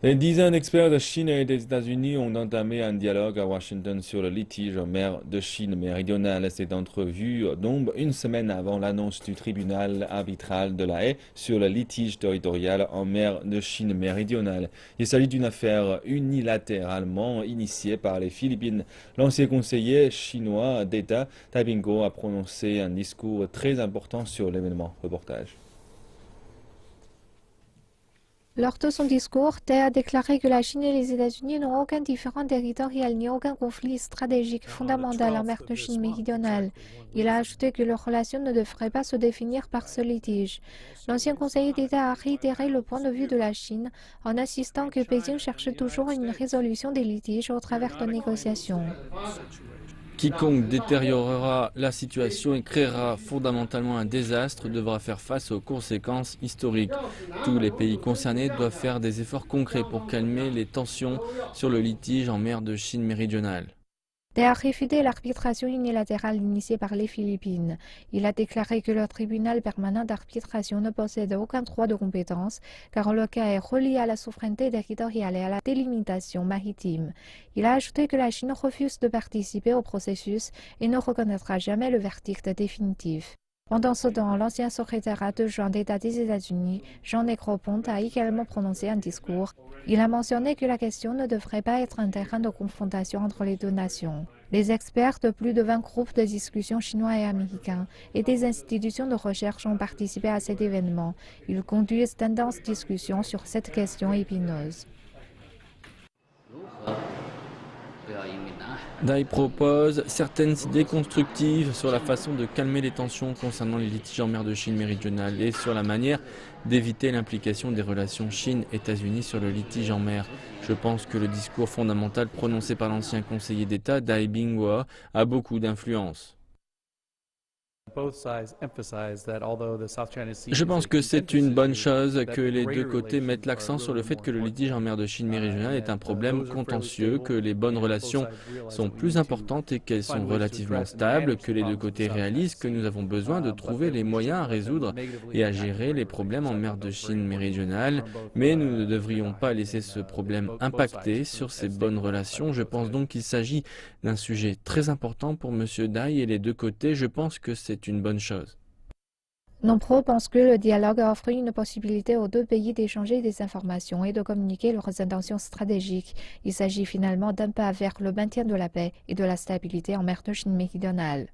Des dizaines d'experts de Chine et des États-Unis ont entamé un dialogue à Washington sur le litige en mer de Chine méridionale. Cette entrevue tombe une semaine avant l'annonce du tribunal arbitral de La Haye sur le litige territorial en mer de Chine méridionale. Il s'agit d'une affaire unilatéralement initiée par les Philippines. L'ancien conseiller chinois d'État, Tai Bing-kuo, a prononcé un discours très important sur l'événement. Reportage. Lors de son discours, Deng a déclaré que la Chine et les États-Unis n'ont aucun différend territorial ni aucun conflit stratégique fondamental en mer de Chine méridionale. Il a ajouté que leurs relations ne devraient pas se définir par ce litige. L'ancien conseiller d'État a réitéré le point de vue de la Chine en insistant que Pékin cherche toujours une résolution des litiges au travers de négociations. Quiconque détériorera la situation et créera fondamentalement un désastre devra faire face aux conséquences historiques. Tous les pays concernés doivent faire des efforts concrets pour calmer les tensions sur le litige en mer de Chine méridionale. Deng a réfuté l'arbitration unilatérale initiée par les Philippines. Il a déclaré que le tribunal permanent d'arbitration ne possède aucun droit de compétence car le cas est relié à la souveraineté territoriale et à la délimitation maritime. Il a ajouté que la Chine refuse de participer au processus et ne reconnaîtra jamais le verdict définitif. Pendant ce temps, l'ancien secrétaire adjoint d'État des États-Unis, Jean Negroponte, a également prononcé un discours. Il a mentionné que la question ne devrait pas être un terrain de confrontation entre les deux nations. Les experts de plus de 20 groupes de discussion chinois et américains et des institutions de recherche ont participé à cet événement. Ils conduisent d'intenses discussions sur cette question épineuse. Dai propose certaines idées constructives sur la façon de calmer les tensions concernant les litiges en mer de Chine méridionale et sur la manière d'éviter l'implication des relations Chine-États-Unis sur le litige en mer. Je pense que le discours fondamental prononcé par l'ancien conseiller d'État Dai Bing-kuo a beaucoup d'influence. Je pense que c'est une bonne chose que les deux côtés mettent l'accent sur le fait que le litige en mer de Chine méridionale est un problème contentieux, que les bonnes relations sont plus importantes et qu'elles sont relativement stables, que les deux côtés réalisent que nous avons besoin de trouver les moyens à résoudre et à gérer les problèmes en mer de Chine méridionale, mais nous ne devrions pas laisser ce problème impacter sur ces bonnes relations. Je pense donc qu'il s'agit d'un sujet très important pour M. Dai et les deux côtés. Je pense que c'est une bonne chose. Nombreux pensent que le dialogue offre une possibilité aux deux pays d'échanger des informations et de communiquer leurs intentions stratégiques. Il s'agit finalement d'un pas vers le maintien de la paix et de la stabilité en mer de Chine méridionale.